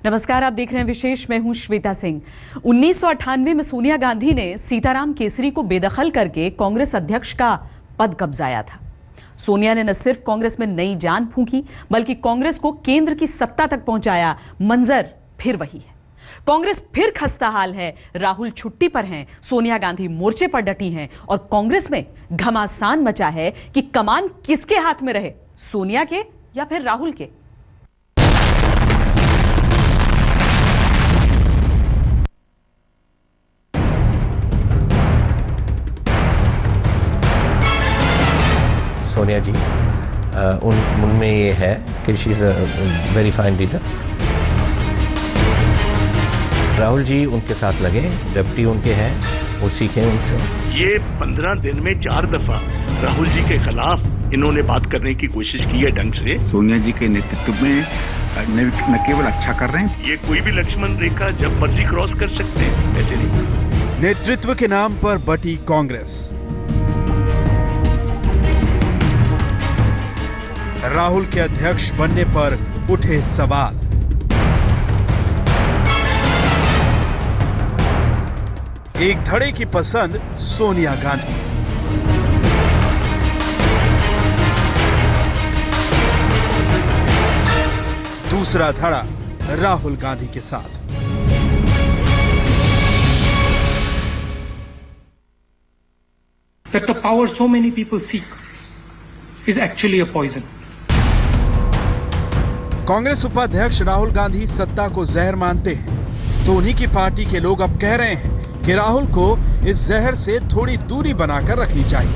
नमस्कार, आप देख रहे हैं विशेष। मैं हूं श्वेता सिंह। 1998 में सोनिया गांधी ने सीताराम केसरी को बेदखल करके कांग्रेस अध्यक्ष का पद कब्जाया था। सोनिया ने न सिर्फ कांग्रेस में नई जान फूंकी, बल्कि कांग्रेस को केंद्र की सत्ता तक पहुंचाया। मंजर फिर वही है। कांग्रेस फिर खस्ताहाल है। राहुल छुट्टी पर हैं, सोनिया गांधी मोर्चे पर डटी हैं और कांग्रेस में घमासान मचा है कि कमान किसके हाथ में रहे, सोनिया के या फिर राहुल के। सोनिया जी उनमें ये है कि she is a very fine leader. Rahul ji उनके साथ लगे, डिप्टी उनके हैं, वो सीखें उनसे। ये 15 दिन में 4 दफा राहुल जी के खिलाफ इन्होंने बात करने की कोशिश की है ढंग से। सोनिया जी के नेतृत्व में न केवल अच्छा कर रहे हैं, ये कोई भी लक्ष्मण रेखा जब मर्जी क्रॉस कर सकते हैं, ऐसे नहीं। नेतृत्व के नाम पर बटी कांग्रेस। राहुल के अध्यक्ष बनने पर उठे सवाल। एक धड़े की पसंद सोनिया गांधी। दूसरा धड़ा राहुल गांधी के साथ। That the power so many people seek is actually a poison. Congress उपाध्यक्ष राहुल गांधी सत्ता को जहर मानते हैं, तो उन्हीं की पार्टी के लोग अब कह रहे हैं कि राहुल को इस जहर से थोड़ी दूरी बनाकर रखनी चाहिए।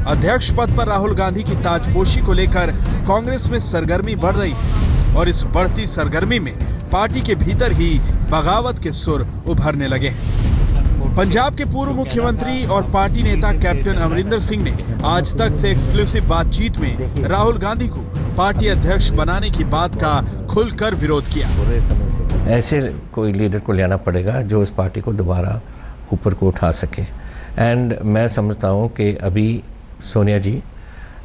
अध्यक्ष पद पर राहुल गांधी की ताजपोशी को लेकर कांग्रेस में सरगर्मी बढ़ रही है और इस बढ़ती सरगर्मी में पार्टी के भीतर ही बगावत के सुर उभरने लगे हैं। पंजाब के पूर्व मुख्यमंत्री और पार्टी नेता कैप्टन अमरिंदर सिंह ने आज तक से एक्सक्लूसिव बातचीत में राहुल गांधी को पार्टी अध्यक्ष बनाने की बात का खुलकर विरोध किया। ऐसे कोई लीडर को लाना पड़ेगा जो इस पार्टी को दोबारा ऊपर को उठा सके। एंड मैं समझता हूँ कि अभी सोनिया जी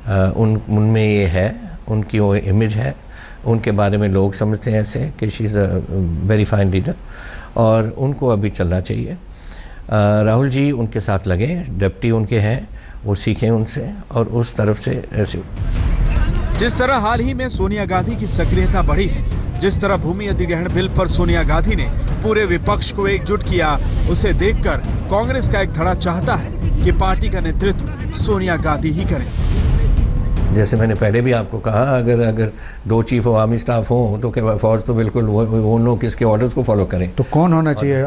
उनमें ये है, उनकी वो इमेज है, उनके बारे में लोग समझते हैं ऐसे कि she is a very fine leader और उनको अभी चलना चाहिए। राहुल जी उनके साथ लगे, डिप्टी उनके हैं, वो सीखें उनसे और उस तरफ से ऐसे। जिस तरह हाल ही में सोनिया गांधी की सक्रियता बढ़ी है, जिस तरह भूमि अधिग्रहण बिल पर सोनिया गांधी ने पूरे विपक्ष को एकजुट किया, उसे देखकर कांग्रेस का एक धड़ा चाहता है कि पार्टी का नेतृत्व सोनिया गांधी ही करें। जैसे मैंने पहले भी आपको कहा, अगर 2 चीफ ऑफ आर्मी स्टाफ हो तो क्या फौज तो बिल्कुल वो लोग किसके ऑर्डर्स को फॉलो करें। तो कौन होना चाहिए?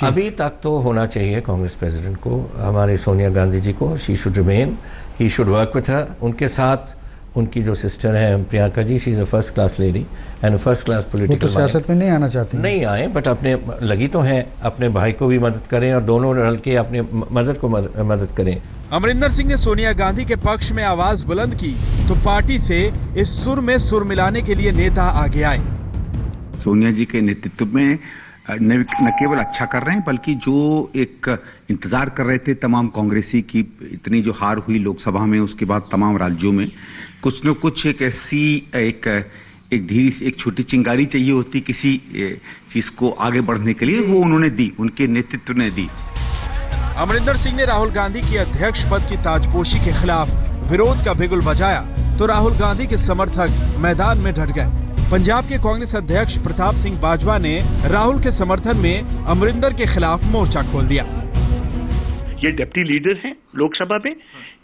अभी तक तो होना चाहिए कांग्रेस प्रेसिडेंट को, हमारे सोनिया गांधी जी को। She should remain, he should work with her. उनके साथ उनकी जो सिस्टर है Priyanka ji, she is a first class lady and first class political. तो सियासत में नहीं आना चाहती? नहीं आए, बट अपने लगी तो हैं, अपने भाई को भी मदद करें और दोनों रल के अपने मदद को मदद करें। अमरिंदर सिंह ने सोनिया गांधी के पक्ष में आवाज बुलंद की तो पार्टी से इस सुर में सुर मिलाने के लिए नेता आगे आए। सोनिया जी के नेतृत्व में न केवल अच्छा कर रहे हैं, बल्कि जो एक इंतजार कर रहे थे तमाम कांग्रेसी की, इतनी जो हार हुई लोकसभा में, उसके बाद तमाम राज्यों में कुछ न कुछ एक ऐसी एक धीरे एक छोटी चिंगारी चाहिए होती किसी चीज को आगे बढ़ने के लिए, वो उन्होंने दी, उनके नेतृत्व ने दी। अमरिंदर सिंह ने राहुल गांधी की अध्यक्ष पद की ताजपोशी के खिलाफ विरोध का बिगुल बजाया तो राहुल गांधी के समर्थक मैदान में डट गए। पंजाब के कांग्रेस अध्यक्ष प्रताप सिंह बाजवा ने राहुल के समर्थन में अमरिंदर के खिलाफ मोर्चा खोल दिया। ये डिप्टी लीडर हैं लोकसभा में,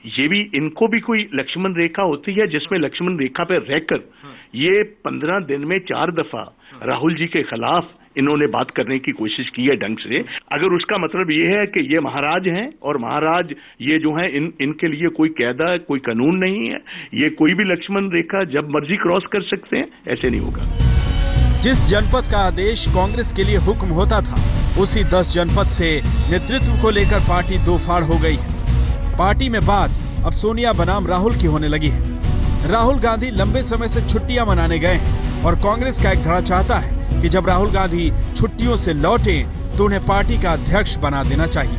ये भी, इनको भी कोई लक्ष्मण रेखा होती है जिसमें लक्ष्मण रेखा पे रहकर ये 15 दिन में 4 दफा राहुल जी के खिलाफ इन्होंने बात करने की कोशिश की है ढंग से। अगर उसका मतलब ये है कि ये महाराज हैं और महाराज ये जो हैं इनके लिए कोई कायदा, कोई कानून नहीं है, ये कोई भी लक्ष्मण रेखा जब मर्जी क्रॉस कर सकते हैं, ऐसे नहीं होगा। जिस जनपद का आदेश कांग्रेस के लिए हुक्म होता था, उसी 10 जनपद से नेतृत्व को लेकर पार्टी दो फाड़ हो गई है। पार्टी में बात अब सोनिया बनाम राहुल की होने लगी है। राहुल गांधी लंबे समय से छुट्टियां मनाने गए हैं और कांग्रेस का एक धड़ा चाहता है कि जब राहुल गांधी छुट्टियों से लौटें तो उन्हें पार्टी का अध्यक्ष बना देना चाहिए।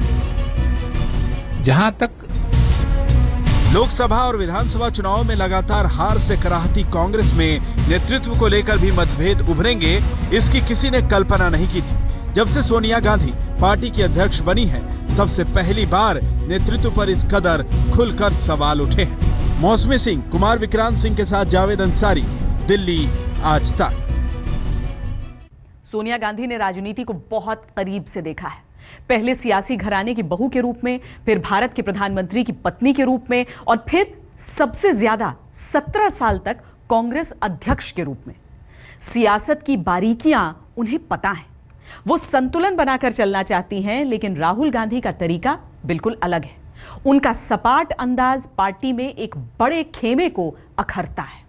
जहां तक लोकसभा और विधानसभा चुनाव में लगातार हार से कराहती कांग्रेस में नेतृत्व को लेकर भी मतभेद उभरेंगे, इसकी किसी ने कल्पना नहीं की थी। जब से सोनिया गांधी पार्टी की अध्यक्ष बनी है, तब से पहली बार नेतृत्व पर इस कदर खुलकर सवाल उठे हैं। मौसमी सिंह, कुमार विक्रांत सिंह के साथ जावेद अंसारी, दिल्ली, आज तक। सोनिया गांधी ने राजनीति को बहुत करीब से देखा है। पहले सियासी घराने की बहू के रूप में, फिर भारत के प्रधानमंत्री की पत्नी के रूप में, और फिर सबसे ज्यादा 17 साल तक कांग्रेस अध्यक्ष के रूप में। सियासत की बारीकियां उन्हें पता है। वो संतुलन बनाकर चलना चाहती हैं, लेकिन राहुल गांधी का तरीका बिल्कुल अलग है। उनका सपाट अंदाज पार्टी में एक बड़े खेमे को अखरता है।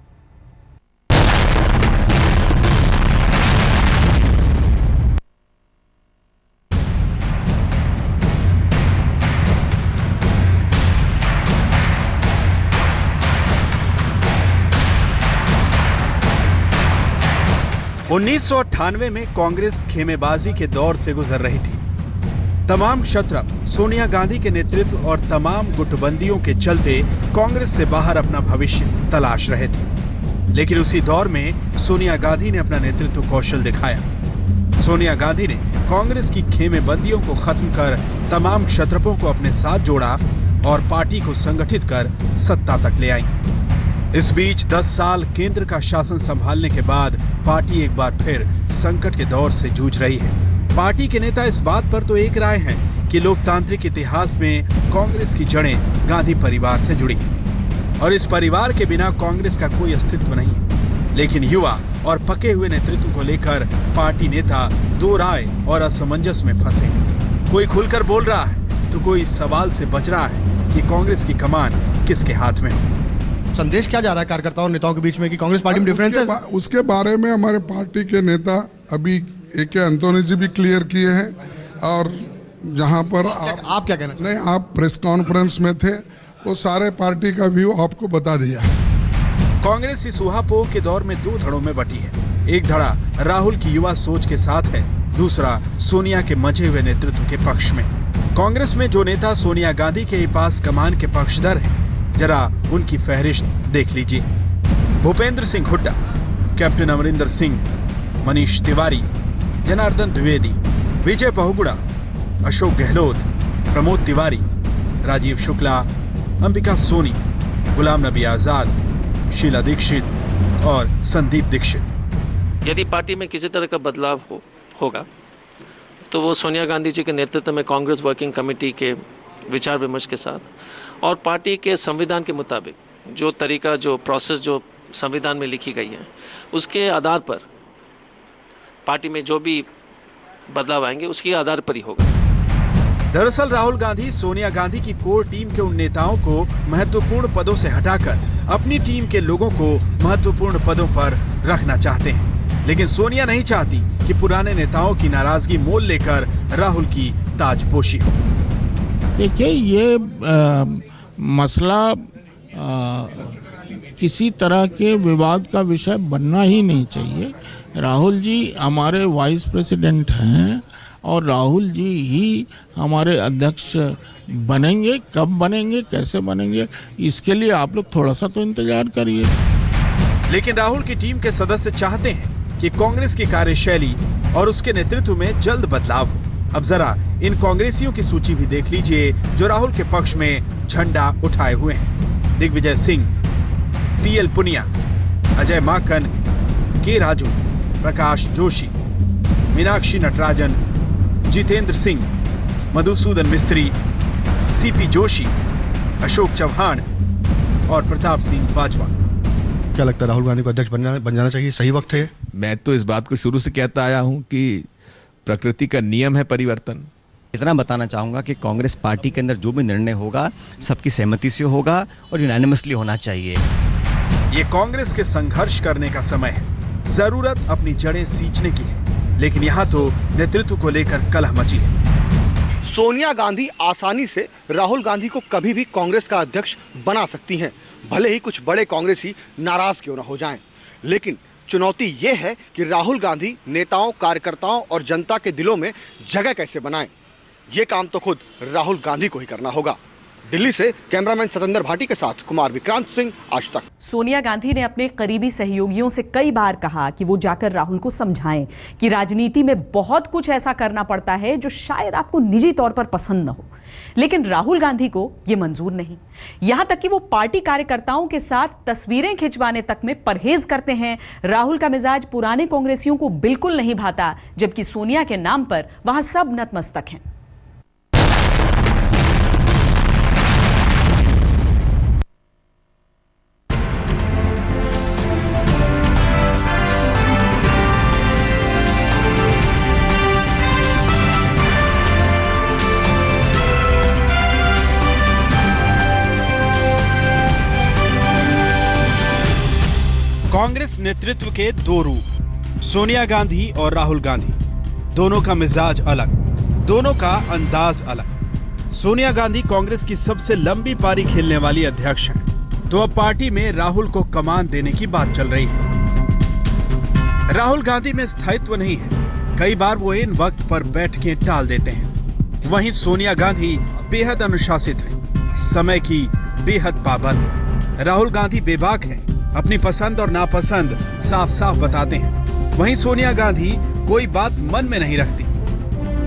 1998 में कांग्रेस खेमेबाजी के दौर से गुजर रही थी। तमाम क्षत्रप सोनिया गांधी के नेतृत्व और तमाम गुटबंदियों के चलते कांग्रेस से बाहर अपना भविष्य तलाश रहे थे। लेकिन उसी दौर में सोनिया गांधी ने अपना नेतृत्व कौशल दिखाया। सोनिया गांधी ने कांग्रेस की खेमेबंदियों को खत्म कर तमाम क्षत्रपों को अपने साथ जोड़ा और पार्टी को संगठित कर सत्ता तक ले आई। इस बीच 10 साल केंद्र का शासन संभालने के बाद पार्टी एक बार फिर संकट के दौर से जूझ रही है। पार्टी के नेता इस बात पर तो एक राय हैं कि लोकतांत्रिक इतिहास में कांग्रेस की जड़ें गांधी परिवार से जुड़ी हैं और इस परिवार के बिना कांग्रेस का कोई अस्तित्व नहीं। लेकिन युवा और पके हुए नेतृत्व को लेकर पार्टी नेता दो राय और असमंजस में फंसे। कोई खुलकर बोल रहा है तो कोई इस सवाल से बच रहा है कि कांग्रेस की कमान किसके हाथ में हो। संदेश क्या जा रहा है कार्यकर्ताओं और नेताओं के बीच में कि कांग्रेस पार्टी में डिफरेंस है? उसके बारे में हमारे पार्टी के नेता अभी AK एंथोनी जी भी क्लियर किए हैं और जहां पर आप क्या कहना? नहीं, आप प्रेस कॉन्फ्रेंस में थे, वो सारे पार्टी का व्यू आपको बता दिया। कांग्रेस इस ऊहापोह के दौर में दो धड़ों में बटी है। एक धड़ा राहुल की युवा सोच के साथ है, दूसरा सोनिया के मचे हुए नेतृत्व के पक्ष में। कांग्रेस में जो नेता सोनिया गांधी के पास कमान के पक्षधर हैं, जरा उनकी फहरिस्त देख लीजिए। भूपेंद्र सिंह हुड्डा, कैप्टन अमरिंदर सिंह, मनीष तिवारी, जनार्दन द्विवेदी, विजय बहुगुणा, अशोक गहलोत, प्रमोद तिवारी, राजीव शुक्ला, अंबिका सोनी, गुलाम नबी आजाद, शीला दीक्षित और संदीप दीक्षित। यदि पार्टी में किसी तरह का बदलाव होगा तो वो सोनिया गांधी जी के नेतृत्व में कांग्रेस वर्किंग कमेटी के विचार विमर्श के साथ और पार्टी के संविधान के मुताबिक जो तरीका, जो प्रोसेस जो संविधान में लिखी गई है, उसके आधार पर पार्टी में जो भी बदलाव आएंगे उसके आधार पर ही होगा। दरअसल राहुल गांधी सोनिया गांधी की कोर टीम के उन नेताओं को महत्वपूर्ण पदों से हटाकर अपनी टीम के लोगों को महत्वपूर्ण पदों पर रखना चाहते हैं। लेकिन सोनिया नहीं चाहती कि पुराने नेताओं की नाराजगी मोल लेकर राहुल की ताजपोशी हो। देखिए, ये मसला किसी तरह के विवाद का विषय बनना ही नहीं चाहिए। राहुल जी हमारे वाइस प्रेसिडेंट हैं और राहुल जी ही हमारे अध्यक्ष बनेंगे। कब बनेंगे, कैसे बनेंगे, इसके लिए आप लोग थोड़ा सा तो इंतजार करिए। लेकिन राहुल की टीम के सदस्य चाहते हैं कि कांग्रेस की कार्यशैली और उसके नेतृत्व में जल्द बदलाव हो। अब जरा इन कांग्रेसियों की सूची भी देख लीजिए जो राहुल के पक्ष में झंडा उठाए हुए हैं। दिग्विजय सिंह, PL पुनिया, अजय माकन, के राजू, प्रकाश जोशी, मीनाक्षी नटराजन, जितेंद्र सिंह, मधुसूदन मिस्त्री, CP जोशी, अशोक चौहान और प्रताप सिंह बाजवा। क्या लगता है राहुल गांधी को अध्यक्ष बन जाना चाहिए? सही वक्त है? मैं तो इस बात को शुरू से कहता आया हूं कि प्रकृति का नियम है परिवर्तन। इतना बताना चाहूँगा कि कांग्रेस पार्टी के अंदर जो भी निर्णय होगा सबकी सहमति से होगा और यूनानिमसली होना चाहिए। ये कांग्रेस के संघर्ष करने का समय है। जरूरत अपनी जड़ें सींचने की है, लेकिन यहाँ तो नेतृत्व को लेकर कलह मची है। सोनिया गांधी आसानी से राहुल गांधी को कभी भी कांग्रेस का अध्यक्ष बना सकती हैं, भले ही कुछ बड़े कांग्रेसी नाराज क्यों न हो जाएं। लेकिन चुनौती ये है कि राहुल गांधी नेताओं, कार्यकर्ताओं और जनता के दिलों में जगह कैसे बनाएं। ये काम तो खुद राहुल गांधी को ही करना होगा। दिल्ली से कैमरामैन सतेंद्र भाटी के साथ कुमार विक्रांत सिंह, आज तक। सोनिया गांधी ने अपने करीबी सहयोगियों से कई बार कहा कि वो जाकर राहुल को समझाएं कि राजनीति में बहुत कुछ ऐसा करना पड़ता है जो शायद आपको निजी तौर पर पसंद न हो, लेकिन राहुल गांधी को ये मंजूर नहीं। यहां तक कि वो पार्टी कार्यकर्ताओं के साथ तस्वीरें खिंचवाने तक में परहेज करते हैं। राहुल का मिजाज पुराने कांग्रेसियों को बिल्कुल नहीं भाता, जबकि सोनिया के नाम पर वहां सब नतमस्तक हैं। कांग्रेस नेतृत्व के दो रूप, सोनिया गांधी और राहुल गांधी। दोनों का मिजाज अलग, दोनों का अंदाज अलग। सोनिया गांधी कांग्रेस की सबसे लंबी पारी खेलने वाली अध्यक्ष हैं, तो अब पार्टी में राहुल को कमान देने की बात चल रही है। राहुल गांधी में स्थायित्व नहीं है, कई बार वो इन वक्त पर बैठकें टाल देते हैं। वहीं सोनिया गांधी बेहद अनुशासित है, समय की बेहद पाबंद। राहुल गांधी बेबाक है, अपनी पसंद और नापसंद साफ साफ बताते हैं। वहीं सोनिया गांधी कोई बात मन में नहीं रखती,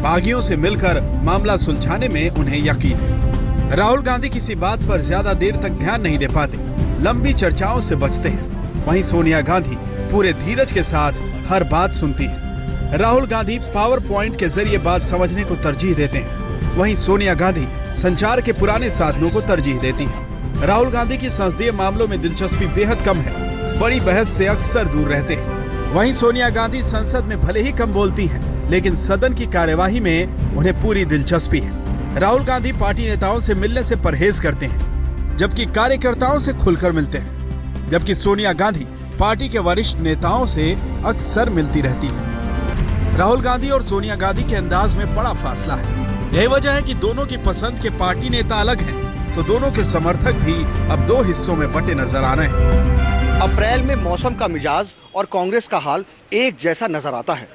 बागियों से मिलकर मामला सुलझाने में उन्हें यकीन है। राहुल गांधी किसी बात पर ज्यादा देर तक ध्यान नहीं दे पाते, लंबी चर्चाओं से बचते हैं। वहीं सोनिया गांधी पूरे धीरज के साथ हर बात सुनती है। राहुल गांधी पावर पॉइंट के जरिए बात समझने को तरजीह देते हैं, वहीं सोनिया गांधी संचार के पुराने साधनों को तरजीह देती हैं। राहुल गांधी की संसदीय मामलों में दिलचस्पी बेहद कम है, बड़ी बहस से अक्सर दूर रहते हैं। वहीं सोनिया गांधी संसद में भले ही कम बोलती हैं, लेकिन सदन की कार्यवाही में उन्हें पूरी दिलचस्पी है। राहुल गांधी पार्टी नेताओं से मिलने से परहेज करते हैं, जबकि कार्यकर्ताओं से खुलकर मिलते हैं। जबकि सोनिया गांधी पार्टी के वरिष्ठ नेताओं से अक्सर मिलती रहती है। राहुल गांधी और सोनिया गांधी के अंदाज में बड़ा फासला है। यही वजह है कि दोनों की पसंद के पार्टी नेता अलग हैं, तो दोनों के समर्थक भी अब दो हिस्सों में बंटे नजर आ रहे हैं। अप्रैल में मौसम का मिजाज और कांग्रेस का हाल एक जैसा नजर आता है।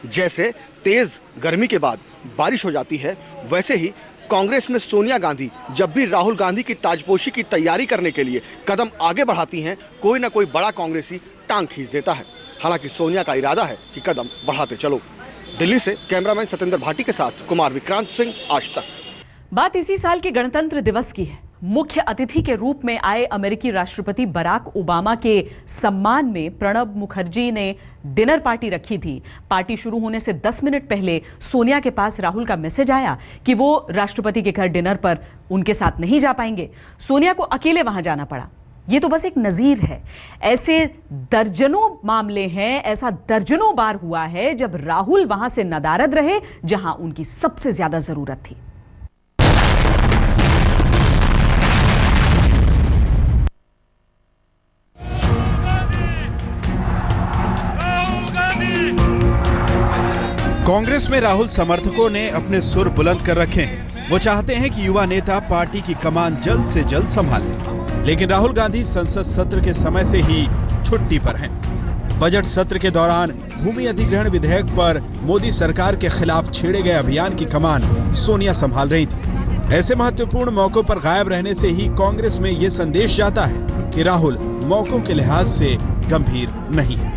जैसे तेज गर्मी के बाद बारिश हो जाती है, वैसे ही कांग्रेस में सोनिया गांधी जब भी राहुल गांधी की ताजपोशी की तैयारी करने के लिए कदम आगे बढ़ाती हैं, कोई ना कोई बड़ा कांग्रेसी टांग खींच देता है। हालांकि सोनिया का इरादा है कि कदम बढ़ाते चलो। दिल्ली से कैमरामैन सतेंद्र भाटी के साथ कुमार विक्रांत सिंह, आज तक। बात इसी साल के गणतंत्र दिवस की है। मुख्य अतिथि के रूप में आए अमेरिकी राष्ट्रपति बराक ओबामा के सम्मान में प्रणब मुखर्जी ने डिनर पार्टी रखी थी। पार्टी शुरू होने से 10 मिनट पहले सोनिया के पास राहुल का मैसेज आया कि वो राष्ट्रपति के घर डिनर पर उनके साथ नहीं जा पाएंगे। सोनिया को अकेले वहां जाना पड़ा। ये तो बस एक नजीर है, ऐसे दर्जनों मामले हैं, ऐसा दर्जनों बार हुआ है जब राहुल वहां से नदारद रहे जहां उनकी सबसे ज्यादा जरूरत थी। कांग्रेस में राहुल समर्थकों ने अपने सुर बुलंद कर रखे हैं। वो चाहते हैं कि युवा नेता पार्टी की कमान जल्द से जल्द संभाल लें, लेकिन राहुल गांधी संसद सत्र के समय से ही छुट्टी पर हैं। बजट सत्र के दौरान भूमि अधिग्रहण विधेयक पर मोदी सरकार के खिलाफ छेड़े गए अभियान की कमान सोनिया संभाल रही थी। ऐसे महत्वपूर्ण मौकों पर गायब रहने से ही कांग्रेस में ये संदेश जाता है कि राहुल मौकों के लिहाज से गंभीर नहीं है।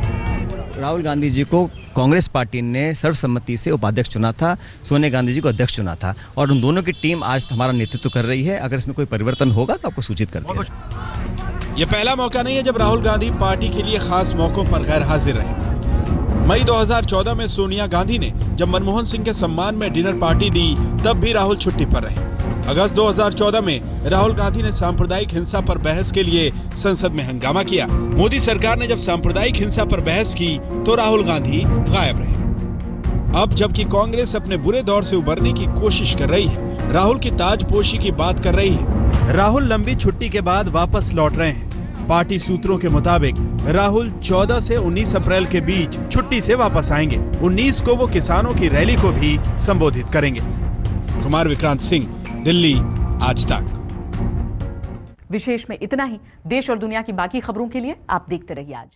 राहुल गांधी जी को कांग्रेस पार्टी ने सर्वसम्मति से उपाध्यक्ष चुना था, सोनिया गांधी जी को अध्यक्ष चुना था, और उन दोनों की टीम आज हमारा नेतृत्व कर रही है। अगर इसमें कोई परिवर्तन होगा तो आपको सूचित कर दिया जाएगा। ये पहला मौका नहीं है जब राहुल गांधी पार्टी के लिए खास मौकों पर गैर हाजिर रहे। मई 2014 में सोनिया गांधी ने जब मनमोहन सिंह के सम्मान में डिनर पार्टी दी, तब भी राहुल छुट्टी पर रहे। अगस्त 2014 में राहुल गांधी ने सांप्रदायिक हिंसा पर बहस के लिए संसद में हंगामा किया। मोदी सरकार ने जब सांप्रदायिक हिंसा पर बहस की तो राहुल गांधी गायब रहे। अब जबकि कांग्रेस अपने बुरे दौर से उबरने की कोशिश कर रही है, राहुल की ताजपोशी की बात कर रही है। राहुल लंबी छुट्टी के बाद वापस लौट रहे हैं। पार्टी सूत्रों के मुताबिक राहुल 14 से 19 अप्रैल के बीच छुट्टी से वापस आएंगे। 19 को वो किसानों की रैली को भी संबोधित करेंगे। कुमार विक्रांत सिंह, दिल्ली, आज तक। विशेष में इतना ही। देश और दुनिया की बाकी खबरों के लिए आप देखते रहिए आज।